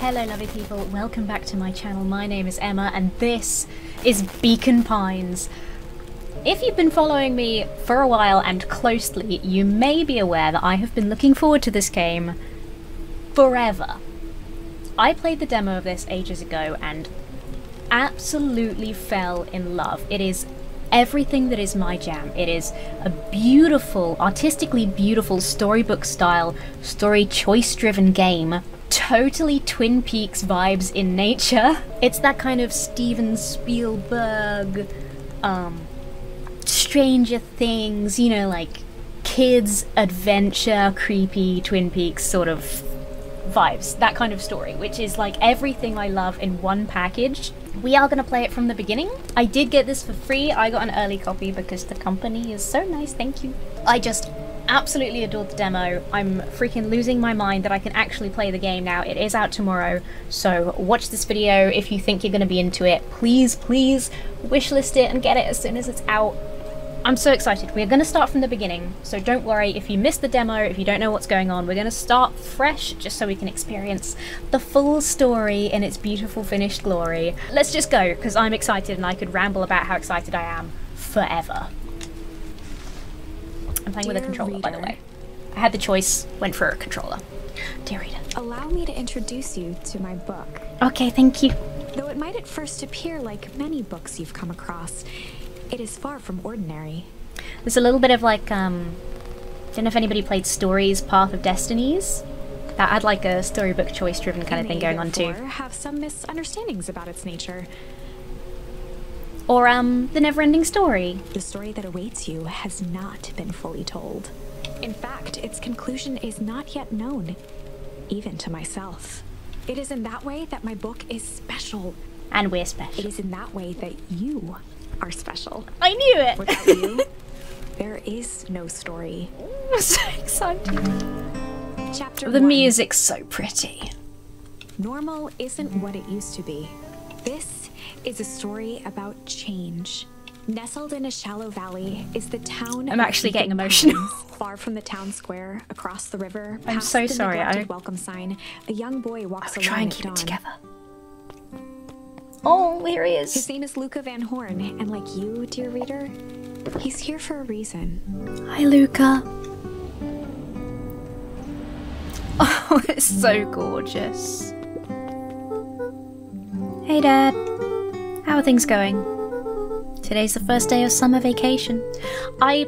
Hello lovely people, welcome back to my channel. My name is Emma and this is Beacon Pines. If you've been following me for a while and closely, you may be aware that I have been looking forward to this game forever. I played the demo of this ages ago and absolutely fell in love. It is everything that is my jam. It is a beautiful, artistically beautiful storybook style, story choice driven game. Totally Twin Peaks vibes in nature. It's that kind of Steven Spielberg, Stranger Things, you know, like kids adventure, creepy Twin Peaks sort of vibes. That kind of story, which is like everything I love in one package. We are going to play it from the beginning. I did get this for free. I got an early copy because the company is so nice, thank you. I just absolutely adored the demo. I'm freaking losing my mind that I can actually play the game now. It is out tomorrow, so watch this video if you think you're going to be into it. Please, please wishlist it and get it as soon as it's out. I'm so excited. We're going to start from the beginning, so don't worry if you missed the demo, if you don't know what's going on. We're going to start fresh just so we can experience the full story in its beautiful finished glory. Let's just go, because I'm excited and I could ramble about how excited I am forever. I'm playing with a controller, by the way. I had the choice, went for a controller. Dear reader. Allow me to introduce you to my book. Okay, thank you. Though it might at first appear like many books you've come across, it is far from ordinary. There's a little bit of like, don't know if anybody played Stories, Path of Destinies. That had like a storybook choice driven kind of thing going on too. Have some misunderstandings about its nature. Or The Never-Ending Story. The story that awaits you has not been fully told. In fact, its conclusion is not yet known, even to myself. It is in that way that my book is special. And we're special. It is in that way that you are special. I knew it! Without you, there is no story. I'm so excited. Chapter The 1. music's so pretty. Normal isn't what it used to be. This is a story about change. Nestled in a shallow valley is the town. I'm actually getting emotional. Far from the town square, across the river, I'm past so the sorry. neglected welcome sign, a young boy walks along try and at keep dawn. it together. Oh, here he is. His name is Luca Van Horn, and like you, dear reader, he's here for a reason. Hi, Luca. Oh, it's so gorgeous. Hey, Dad. How are things going? Today's the first day of summer vacation. I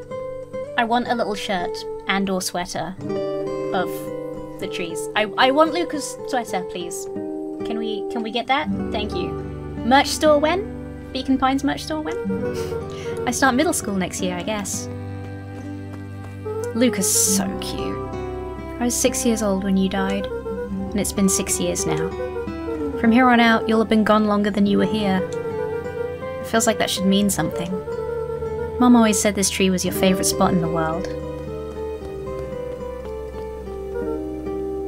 want a little shirt and or sweater of the trees. I want Luca's sweater, please. Can we get that? Thank you. Merch store when? Beacon Pines merch store when? I start middle school next year, I guess. Luca's so cute. I was 6 years old when you died, and it's been 6 years now. From here on out, you'll have been gone longer than you were here. It feels like that should mean something. Mom always said this tree was your favourite spot in the world.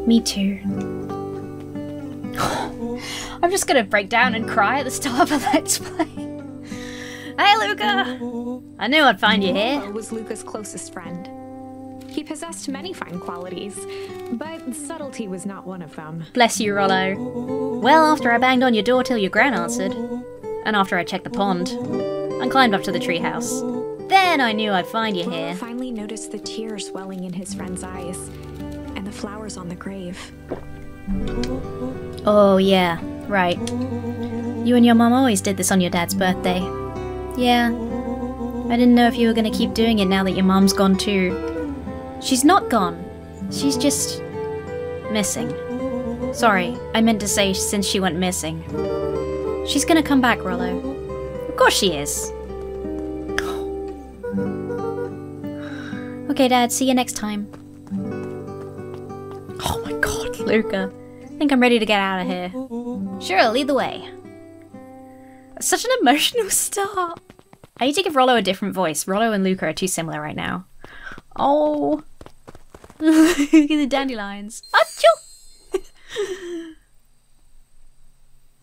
Me too. I'm just gonna break down and cry at the start of a Let's Play. Hey, Luca! I knew I'd find you here. Rollo was Luca's closest friend. He possessed many fine qualities, but subtlety was not one of them. Bless you, Rollo. Well, after I banged on your door till your gran answered, and after I checked the pond, and climbed up to the treehouse, then I knew I'd find you here. Rollo finally noticed the tears welling in his friend's eyes, and the flowers on the grave. Oh, yeah, right. You and your mom always did this on your dad's birthday. Yeah. I didn't know if you were gonna keep doing it now that your mom's gone too. She's not gone. She's just missing. Sorry, I meant to say since she went missing. She's gonna come back, Rollo. Of course she is. Okay, Dad, see you next time. Oh my god, Luca. I think I'm ready to get out of here. Sure, lead the way. Such an emotional start. I need to give Rollo a different voice. Rollo and Luca are too similar right now. Oh. Look at the dandelions. Achoo!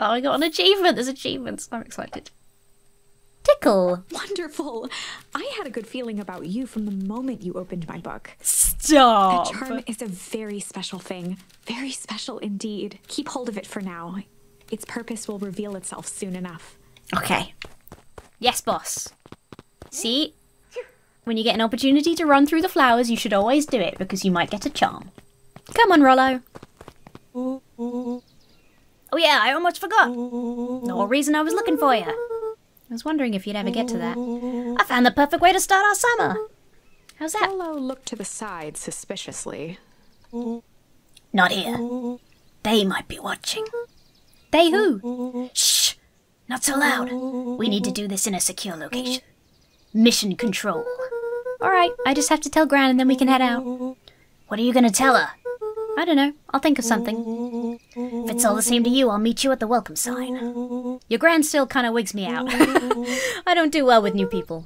Oh, I got an achievement. There's achievements. I'm excited. Tick pickle. Wonderful. I had a good feeling about you from the moment you opened my book. Stop. That charm is a very special thing. Very special indeed. Keep hold of it for now. Its purpose will reveal itself soon enough. Okay. Yes, boss. See? When you get an opportunity to run through the flowers, you should always do it, because you might get a charm. Come on, Rollo. Oh yeah, I almost forgot. The whole reason I was looking for you. I was wondering if you'd ever get to that. I found the perfect way to start our summer. How's that? Rollo looked to the side suspiciously. Not here. They might be watching. They who? Shh! Not so loud. We need to do this in a secure location. Mission control. Alright, I just have to tell Gran and then we can head out. What are you gonna tell her? I don't know. I'll think of something. If it's all the same to you, I'll meet you at the welcome sign. Your Gran still kind of wigs me out. I don't do well with new people.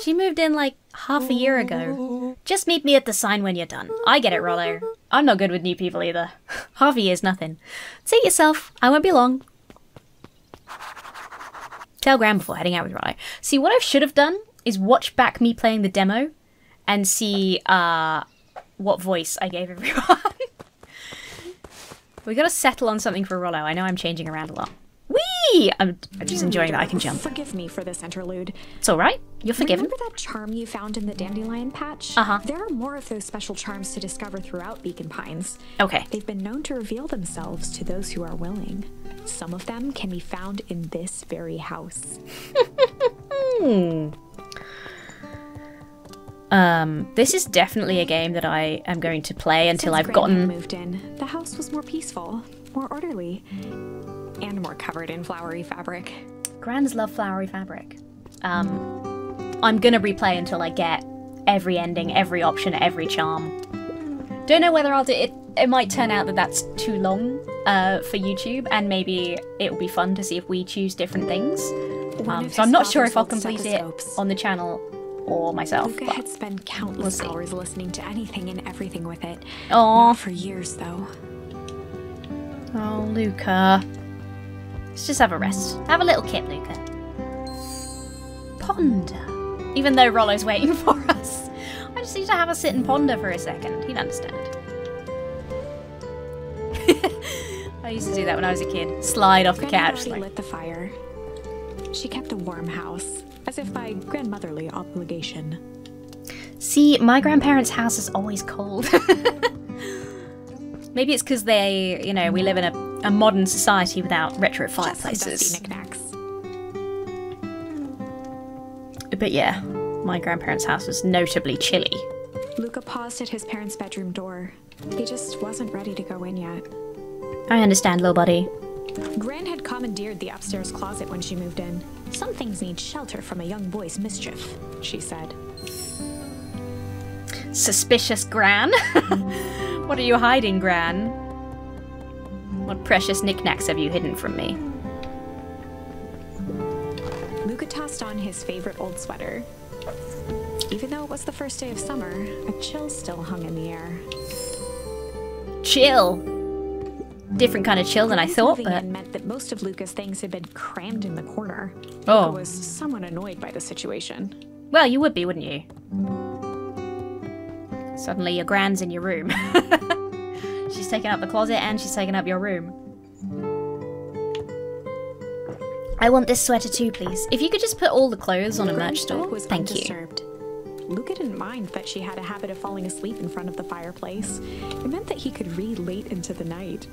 She moved in like half a year ago. Just meet me at the sign when you're done. I get it, Rollo. I'm not good with new people either. Half a year's nothing. Suit yourself. I won't be long. Tell Gran before heading out with Rollo. See, what I should have done is watch back me playing the demo and see what voice I gave everyone. We gotta settle on something for Rollo. I know I'm changing around a lot. Whee! I'm just enjoying that I can jump. Forgive me for this interlude. It's alright. You're forgiven. Remember that charm you found in the dandelion patch? Uh-huh. There are more of those special charms to discover throughout Beacon Pines. Okay. They've been known to reveal themselves to those who are willing. Some of them can be found in this very house. This is definitely a game that I am going to play until I've gotten... moved in, the house was more peaceful, more orderly, and more covered in flowery fabric. Grans love flowery fabric. I'm gonna replay until I get every ending, every option, every charm. Don't know whether I'll do it. It might turn out that that's too long for YouTube, and maybe it will be fun to see if we choose different things. So I'm not sure if I'll complete it on the channel or myself. Luca had spent countless hours listening to anything and everything with it. Aww. Not for years, though. Oh, Luca. Let's just have a rest. Have a little kip, Luca. Ponder. Even though Rollo's waiting for us. I just need to have a sit and ponder for a second. He'd understand. I used to do that when I was a kid. Slide off the couch. Like... lit the fire. She kept a warm house, as if by grandmotherly obligation. See, my grandparents' house is always cold. Maybe it's because they, you know, we live in a modern society without retro fireplaces. Just some dusty knickknacks. But yeah, my grandparents' house was notably chilly. Luca paused at his parents' bedroom door. He just wasn't ready to go in yet. I understand, little buddy. Gran had commandeered the upstairs closet when she moved in. Some things need shelter from a young boy's mischief, she said. Suspicious, Gran. What are you hiding, Gran? What precious knickknacks have you hidden from me? Luca tossed on his favorite old sweater. Even though it was the first day of summer, a chill still hung in the air. Chill? Different kind of chill than I thought, but... meant that most of Luca's things had been crammed in the corner. Oh. Luca was somewhat annoyed by the situation. Well, you would be, wouldn't you? Suddenly your Gran's in your room. She's taken up the closet and she's taken up your room. I want this sweater too, please. If you could just put all the clothes on a merch store, thank you. Luca didn't mind that she had a habit of falling asleep in front of the fireplace. It meant that he could read late into the night.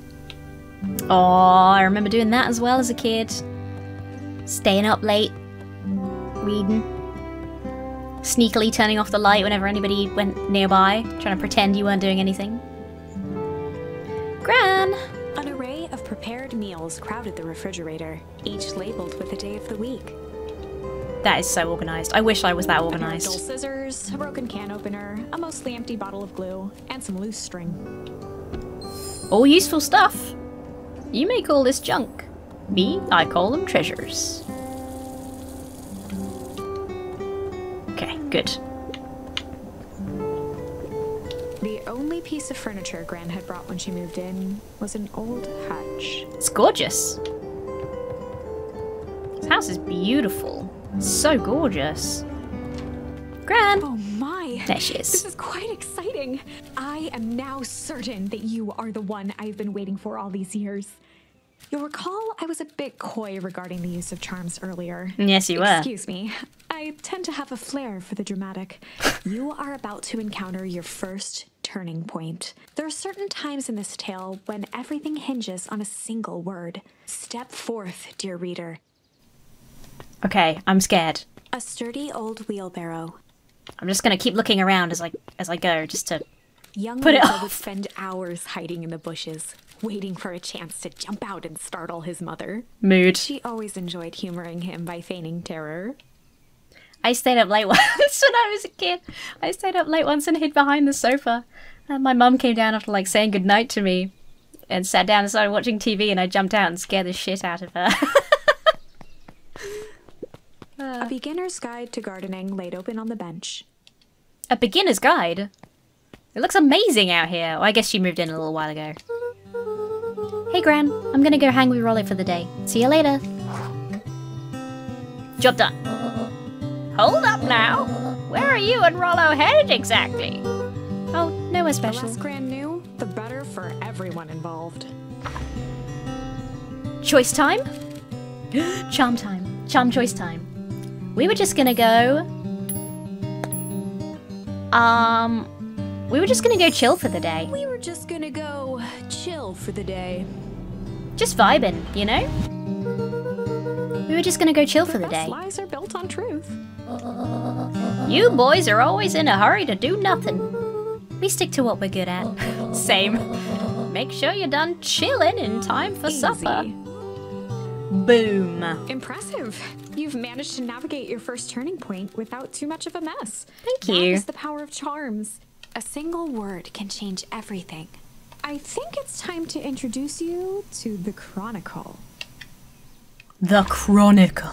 Oh, I remember doing that as well as a kid. Staying up late, reading. Sneakily turning off the light whenever anybody went nearby, trying to pretend you weren't doing anything. Gran! An array of prepared meals crowded the refrigerator, each labeled with a day of the week. That is so organised. I wish I was that organised. Dull scissors, a broken can opener, a mostly empty bottle of glue, and some loose string. All useful stuff. You may call this junk. Me, I call them treasures. Okay, good. The only piece of furniture Gran had brought when she moved in was an old hutch. It's gorgeous. This house is beautiful. So gorgeous. Gran! Oh my! There she is. This is quite exciting. I am now certain that you are the one I've been waiting for all these years. You'll recall I was a bit coy regarding the use of charms earlier. Yes, you were. Excuse me. I tend to have a flair for the dramatic. You are about to encounter your first turning point. There are certain times in this tale when everything hinges on a single word. Step forth, dear reader. Okay, I'm scared. A sturdy old wheelbarrow. I'm just gonna keep looking around as I go, just to Young put it Lisa off. would spend hours hiding in the bushes, waiting for a chance to jump out and startle his mother. Mood. She always enjoyed humoring him by feigning terror. I stayed up late once when I was a kid. I stayed up late once and hid behind the sofa. And my mum came down after like saying goodnight to me and sat down and started watching TV, and I jumped out and scared the shit out of her. A beginner's guide to gardening laid open on the bench. A beginner's guide? It looks amazing out here. Well, I guess she moved in a little while ago. Hey, Gran. I'm gonna go hang with Rollo for the day. See you later. Job done. Hold up now. Where are you and Rollo headed exactly? Oh, nowhere The special. less Gran knew, the better for everyone involved. Choice time? Charm time. Charm choice time. We were just gonna go... We were just gonna go chill for the day. We were just gonna go chill for the day. Just vibing, you know? We were just gonna go chill for the Best day. lies are built on truth. You boys are always in a hurry to do nothing. We stick to what we're good at. Same. Make sure you're done chilling in time for supper. Easy. Boom. Impressive. You've managed to navigate your first turning point without too much of a mess. Thank That you. is the power of charms. A single word can change everything. I think it's time to introduce you to the Chronicle. The Chronicle.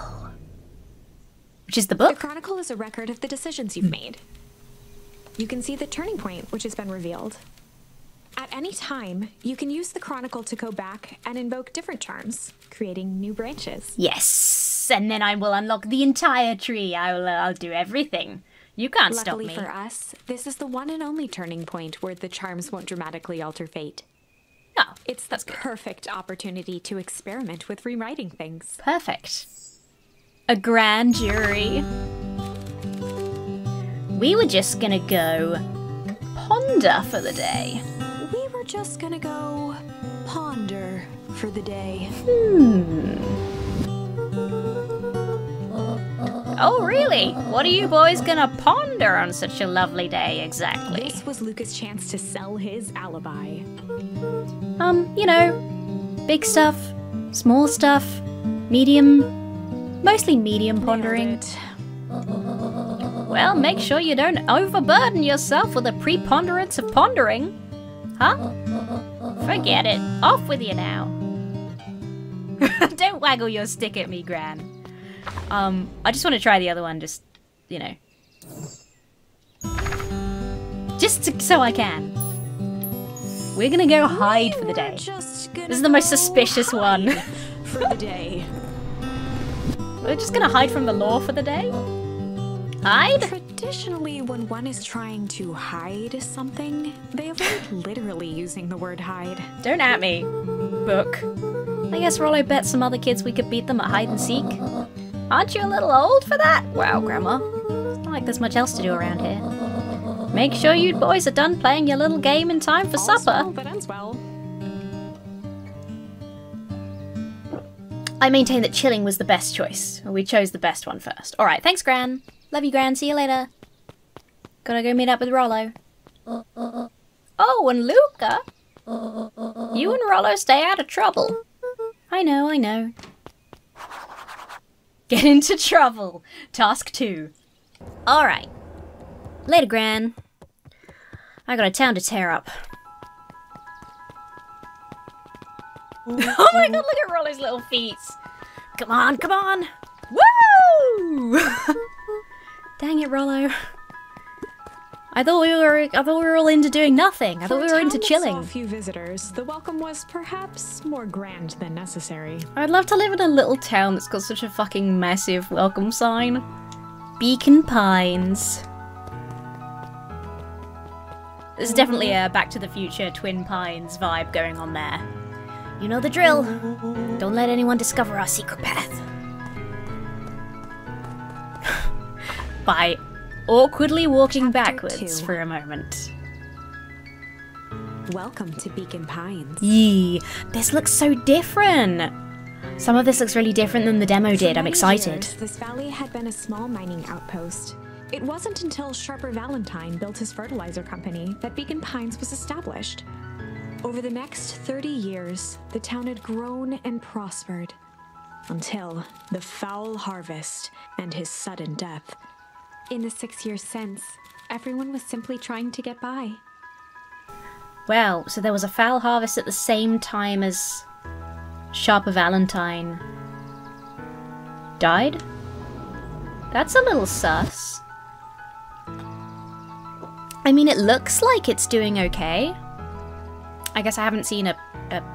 Which is the The book? Chronicle is a record of the decisions you've made. You can see the turning point, which has been revealed. At any time, you can use the Chronicle to go back and invoke different charms, creating new branches. Yes. And then I will unlock the entire tree. I'll do everything. You can't stop Luckily me. for us, this is the one and only turning point where the charms won't dramatically alter fate. Oh, It's the perfect opportunity to experiment with rewriting things. perfect. A grand jury. We were just gonna go ponder for the day. We were just gonna go ponder for the day. Oh, really? What are you boys gonna ponder on such a lovely day exactly? This was Luca's chance to sell his alibi. You know, big stuff, small stuff, medium, mostly medium pondering. Nailed it. Well, make sure you don't overburden yourself with a preponderance of pondering. Huh? Forget it. Off with you now. Don't waggle your stick at me, Gran. I just want to try the other one, just, you know. So I can. We're gonna go hide for the day. This is the most suspicious one. For the day. We're just gonna hide from the law for the day? Hide? Traditionally, when one is trying to hide something, they avoid literally using the word hide. Don't at me, book. I guess Rollo bet some other kids we could beat them at hide and seek. Aren't you a little old for that? Wow, Grandma. It's not like there's much else to do around here. Make sure you boys are done playing your little game in time for All's supper. well that ends well. I maintain that chilling was the best choice. We chose the best one first. Alright, thanks, Gran. Love you, Gran. See you later. Gotta go meet up with Rollo. Oh, and Luca. You and Rollo stay out of trouble. I know, I know. Get into trouble. Task 2. Alright. Later, Gran. I got a town to tear up. Oh my god, look at Rollo's little feet. Come on, come on. Woo! Dang it, Rollo. I thought we were all into doing nothing. I thought we were into chilling. For a few visitors, the welcome was perhaps more grand than necessary. I'd love to live in a little town that's got such a fucking massive welcome sign. Beacon Pines. There's definitely a Back to the Future Twin Pines vibe going on there. You know the drill. Don't let anyone discover our secret path. By awkwardly walking backwards for a moment. Welcome to Beacon Pines. Yee, this looks so different. Some of this looks really different than the demo did. I'm excited. This valley had been a small mining outpost. It wasn't until Sharper Valentine built his fertilizer company that Beacon Pines was established. Over the next 30 years, the town had grown and prospered. Until the foul harvest and his sudden death. In the 6 years since, everyone was simply trying to get by. Well, so there was a foul harvest at the same time as Sharper Valentine died? That's a little sus. I mean, it looks like it's doing okay. I guess I haven't seen a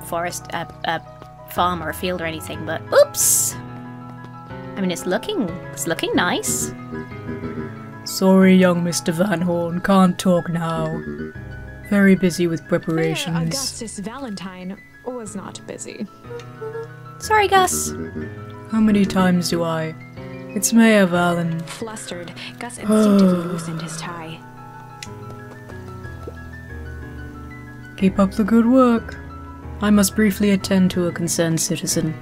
forest, a farm or a field or anything, but oops! I mean, it's looking nice. Sorry, young Mr. Van Horn, can't talk now. Very busy with preparations. Augustus Valentine was not busy. Sorry, Gus. How many times do I? It's Mayor Valen. Flustered, Gus instinctively loosened his tie. Keep up the good work. I must briefly attend to a concerned citizen.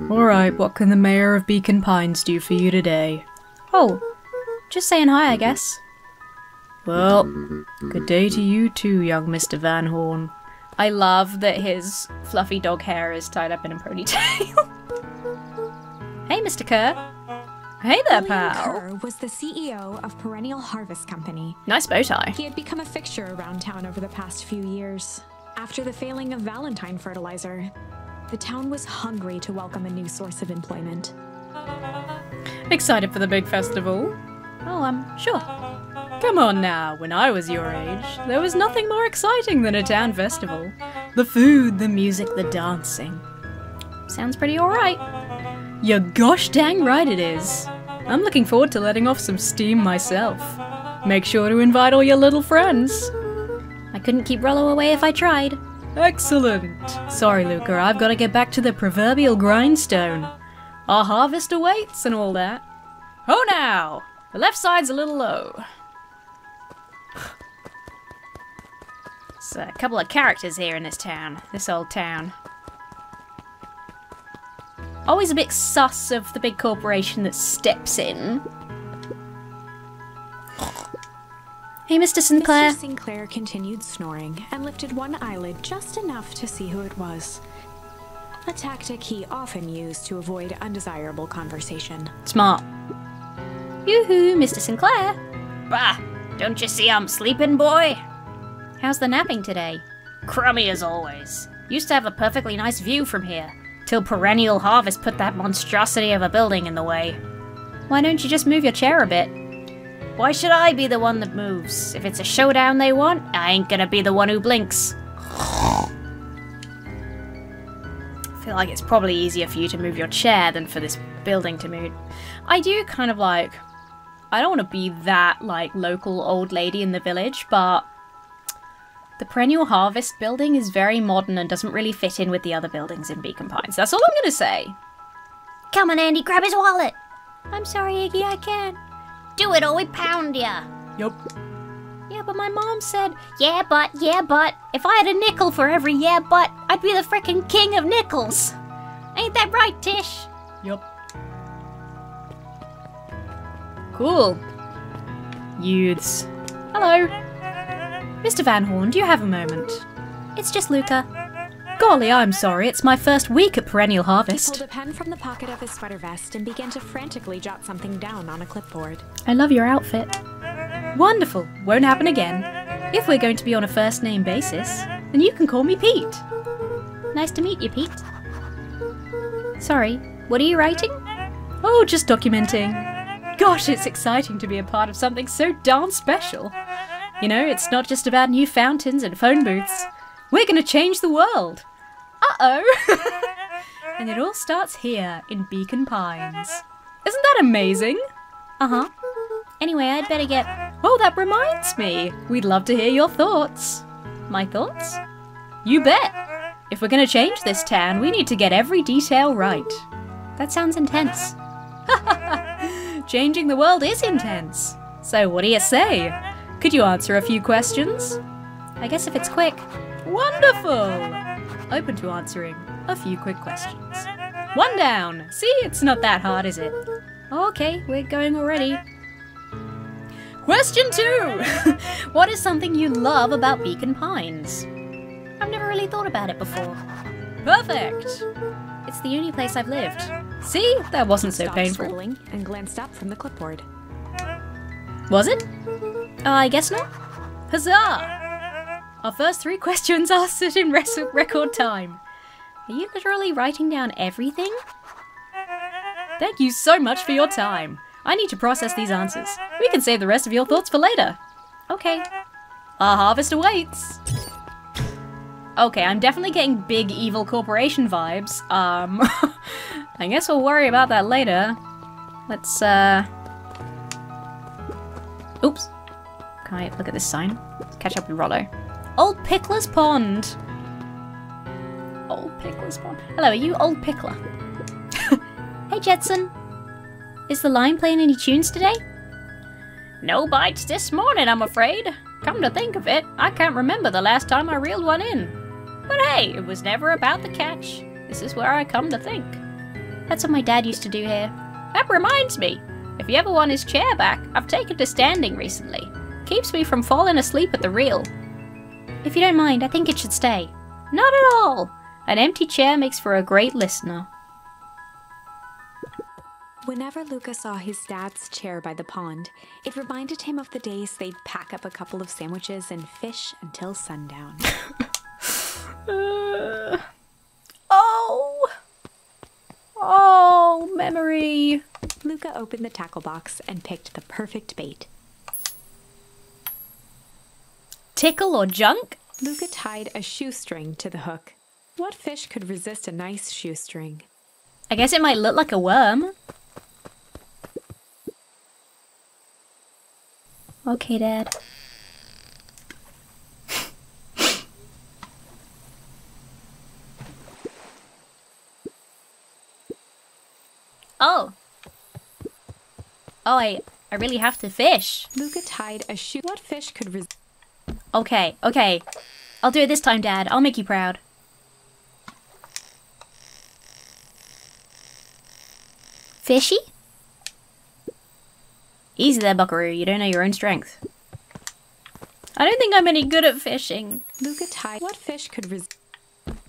Alright, what can the Mayor of Beacon Pines do for you today? Oh, just saying hi, I guess. Well, good day to you too, young Mr. Van Horn. I love that his fluffy dog hair is tied up in a ponytail. Hey, Mr. Kerr. Hey there, pal. Kerr was the CEO of Perennial Harvest Company. Nice bow tie. He had become a fixture around town over the past few years. After the failing of Valentine fertilizer, the town was hungry to welcome a new source of employment. Excited for the big festival? Oh, sure. Come on now, when I was your age, there was nothing more exciting than a town festival. The food, the music, the dancing. Sounds pretty alright. You're gosh dang right it is. I'm looking forward to letting off some steam myself. Make sure to invite all your little friends. I couldn't keep Rollo away if I tried. Excellent. Sorry, Luca, I've got to get back to the proverbial grindstone. Our harvest awaits and all that. Oh now! The left side's a little low. There's a couple of characters here in this town. This old town. Always a bit sus of the big corporation that steps in. Hey, Mr. Sinclair. Mr. Sinclair continued snoring and lifted one eyelid just enough to see who it was. A tactic he often used to avoid undesirable conversation. Smart. Yoo-hoo, Mr. Sinclair. Bah! Don't you see I'm sleeping, boy? How's the napping today? Crummy as always. Used to have a perfectly nice view from here. Till Perennial Harvest put that monstrosity of a building in the way. Why don't you just move your chair a bit? Why should I be the one that moves? If it's a showdown they want, I ain't gonna be the one who blinks. I feel like it's probably easier for you to move your chair than for this building to move. I do kind of like... I don't want to be that, like, local old lady in the village, but... the Perennial Harvest building is very modern and doesn't really fit in with the other buildings in Beacon Pines. That's all I'm gonna say. Come on, Andy, grab his wallet. I'm sorry, Iggy, I can't. Do it or we pound ya. Yup. Yeah, but my mom said, yeah, but, if I had a nickel for every yeah, but, I'd be the frickin' king of nickels. Ain't that right, Tish? Yup. Cool. Youths. Hello. Mr. Van Horn, do you have a moment? It's just Luca. Golly, I'm sorry, it's my first week at Perennial Harvest. He pulled a pen from the pocket of his sweater vest and began to frantically jot something down on a clipboard. I love your outfit. Wonderful, won't happen again. If we're going to be on a first name basis, then you can call me Pete. Nice to meet you, Pete. Sorry, what are you writing? Oh, just documenting. Gosh, it's exciting to be a part of something so darn special. You know, it's not just about new fountains and phone booths. We're gonna change the world. Uh-oh. And it all starts here in Beacon Pines. Isn't that amazing? Uh-huh. Anyway, I'd better get... Oh, that reminds me. We'd love to hear your thoughts. My thoughts? You bet. If we're gonna change this town, we need to get every detail right. That sounds intense. Changing the world is intense. So what do you say? Could you answer a few questions? I guess if it's quick. Wonderful! Open to answering a few quick questions. One down. See, it's not that hard, is it? Okay, we're going already. Question 2! What is something you love about Beacon Pines? I've never really thought about it before. Perfect! It's the only place I've lived. See, that wasn't so Stopped painful. scribbling and glanced up from the clipboard. Was it? I guess not. Huzzah! Our first 3 questions answered in record time. Are you literally writing down everything? Thank you so much for your time. I need to process these answers. We can save the rest of your thoughts for later. Okay. Our harvest awaits. Okay, I'm definitely getting big evil corporation vibes. I guess we'll worry about that later. Let's, Oops. Can I look at this sign? Let's catch up with Rollo. Old Pickler's Pond. Old Pickler's Pond. Hello, are you Old Pickler? Hey, Jetson. Is the line playing any tunes today? No bites this morning, I'm afraid. Come to think of it, I can't remember the last time I reeled one in. But hey, it was never about the catch. This is where I come to think. That's what my dad used to do here. That reminds me, if you ever want his chair back, I've taken to standing recently. Keeps me from falling asleep at the reel. If you don't mind, I think it should stay. Not at all. An empty chair makes for a great listener. Whenever Luca saw his dad's chair by the pond, it reminded him of the days they'd pack up a couple of sandwiches and fish until sundown. Oh, memory. Luca opened the tackle box and picked the perfect bait. Tickle or junk? Luca tied a shoestring to the hook. What fish could resist a nice shoestring? I guess it might look like a worm. Okay, Dad. Oh. Oh, I really have to fish. Luca tied a shoe. What fish could resist? Okay. I'll do it this time, Dad. I'll make you proud. Fishy? Easy there, buckaroo. You don't know your own strength. I don't think I'm any good at fishing. Luca tied. What fish could resist?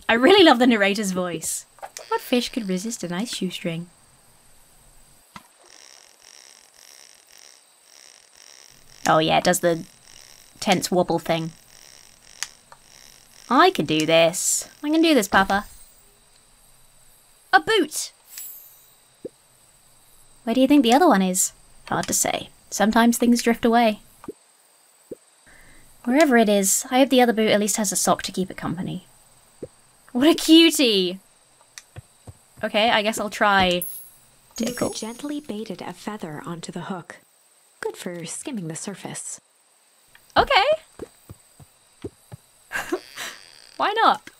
I really love the narrator's voice. What fish could resist a nice shoestring? Oh yeah, it does the tense wobble thing. I can do this. I can do this, Papa. A boot! Where do you think the other one is? Hard to say. Sometimes things drift away. Wherever it is, I hope the other boot at least has a sock to keep it company. What a cutie! Okay, I guess I'll try tickle. Luca gently baited a feather onto the hook. Good for skimming the surface. Okay. Why not?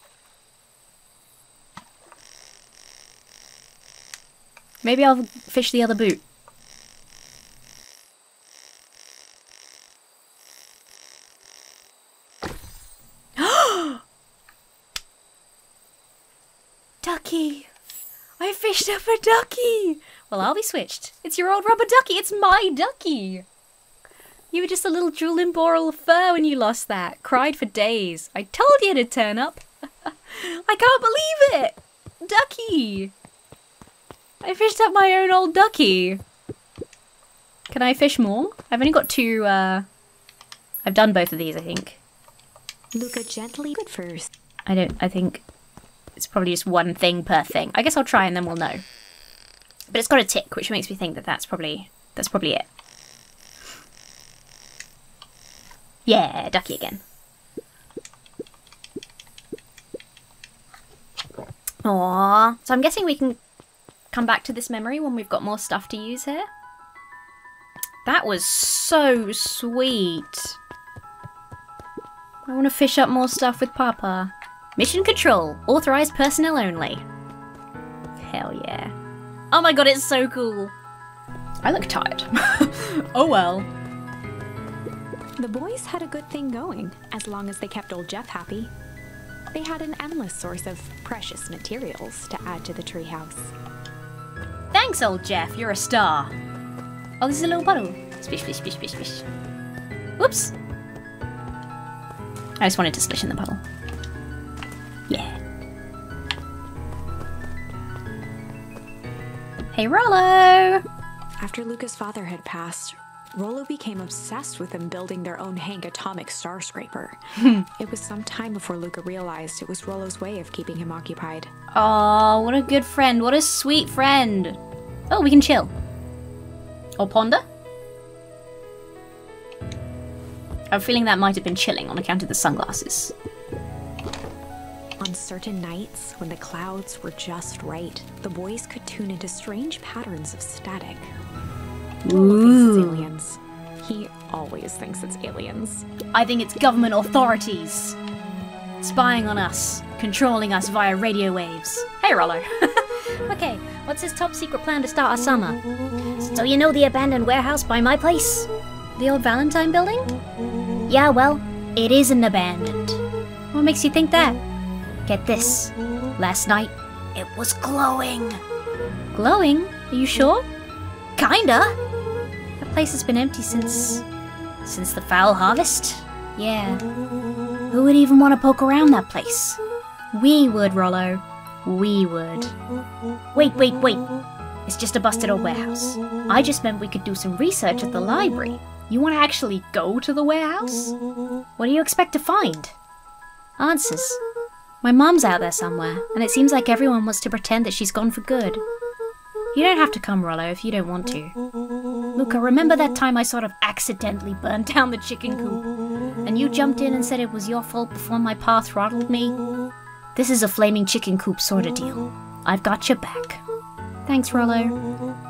Maybe I'll fish the other boot. Ducky! I fished up a ducky! Well, I'll be switched. It's your old rubber ducky. It's my ducky. You were just a little drooling ball of fur when you lost that. Cried for days. I told you to turn up. I can't believe it! Ducky! I fished up my own old ducky. Can I fish more? I've only got 2, I've done both of these, I think. Luca gently good first. I think it's probably just one thing per thing. I guess I'll try and then we'll know. But it's got a tick, which makes me think that that's probably That's probably it. Yeah, ducky again. Aww. So I'm guessing we can come back to this memory when we've got more stuff to use here. That was so sweet. I want to fish up more stuff with Papa. Mission control. Authorized personnel only. Hell yeah. Oh my god, it's so cool. I look tired. Oh well. The boys had a good thing going, as long as they kept old Jeff happy. They had an endless source of precious materials to add to the treehouse. Thanks, old Jeff. You're a star. Oh, this is a little puddle. Splish, splish, splish, splish, splish. Whoops. I just wanted to splish in the puddle. Yeah. Hey, Rollo! After Luca's father had passed, Rollo became obsessed with them building their own Hank atomic star scraper. It was some time before Luca realized it was Rollo's way of keeping him occupied. Oh, what a good friend. What a sweet friend. Oh, we can chill. Or ponder? I have a feeling that might have been chilling on account of the sunglasses. On certain nights, when the clouds were just right, the boys could tune into strange patterns of static. Rollo thinks it's aliens. He always thinks it's aliens. I think it's government authorities spying on us, controlling us via radio waves. Hey, Rollo. Okay, what's his top secret plan to start our summer? So you know the abandoned warehouse by my place? The old Valentine building? Yeah, well, it isn't abandoned. What makes you think that? Get this. Last night, it was glowing. Glowing? Are you sure? Kinda. That place has been empty since the foul harvest? Yeah. Who would even want to poke around that place? We would, Rollo. We would. Wait. It's just a busted old warehouse. I just meant we could do some research at the library. You want to actually go to the warehouse? What do you expect to find? Answers. My mom's out there somewhere, and it seems like everyone wants to pretend that she's gone for good. You don't have to come, Rollo, if you don't want to. Luca, remember that time I sort of accidentally burned down the chicken coop? And you jumped in and said it was your fault before my pa throttled me? This is a flaming chicken coop sort of deal. I've got your back. Thanks, Rollo.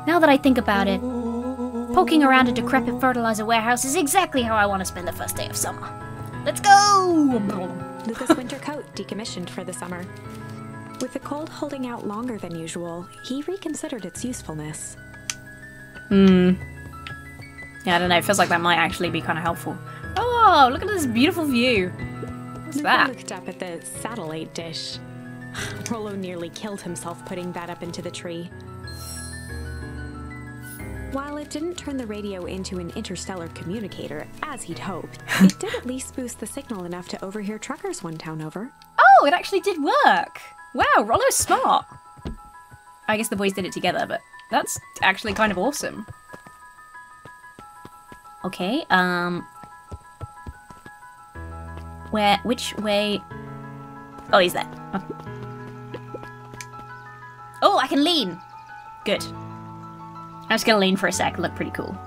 Now that I think about it, poking around a decrepit fertilizer warehouse is exactly how I want to spend the first day of summer. Let's go! Luca's winter coat decommissioned for the summer. With the cold holding out longer than usual, he reconsidered its usefulness. Yeah, I don't know. It feels like that might actually be kind of helpful. Oh, look at this beautiful view. What's Luca that? looked up at the satellite dish. Rollo nearly killed himself putting that up into the tree. While it didn't turn the radio into an interstellar communicator, as he'd hoped, it did at least boost the signal enough to overhear truckers one town over. Oh, it actually did work. Wow, Rollo's smart. I guess the boys did it together, but that's actually kind of awesome. Okay, which way? Oh, he's there. Okay. Oh, I can lean. Good. I'm just gonna lean for a sec. Look pretty cool.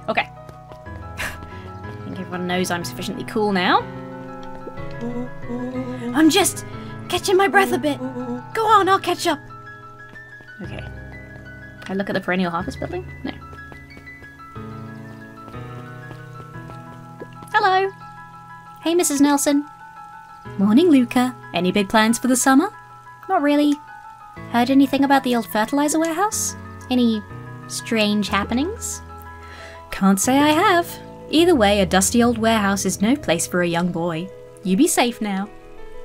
Okay. I think everyone knows I'm sufficiently cool now. I'm just catching my breath a bit. Go on, I'll catch up. Okay. Can I look at the perennial harvest building? No. Hello. Hey, Mrs. Nelson. Morning, Luca. Any big plans for the summer? Not really. Heard anything about the old fertilizer warehouse? Any strange happenings? Can't say I have. Either way, a dusty old warehouse is no place for a young boy. You be safe now.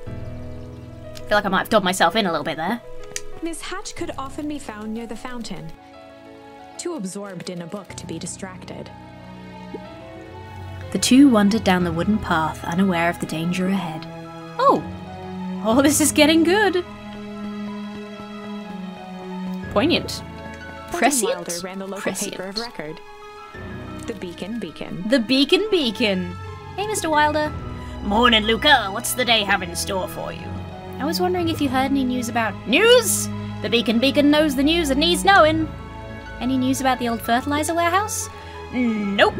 I feel like I might have dobbed myself in a little bit there. Miss Hatch could often be found near the fountain, too absorbed in a book to be distracted. The two wandered down the wooden path, unaware of the danger ahead. Oh! Oh, this is getting good! Poignant. Prescient? Wilder ran the local paper of record. The Beacon. The Beacon. Hey, Mr. Wilder. Morning, Luca. What's the day have in store for you? I was wondering if you heard any news about... News? The beacon knows the news that needs knowing. Any news about the old fertilizer warehouse? Nope.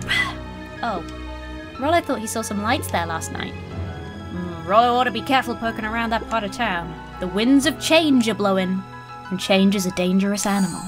Oh. Rollo thought he saw some lights there last night. Rollo ought to be careful poking around that part of town. The winds of change are blowing, and change is a dangerous animal.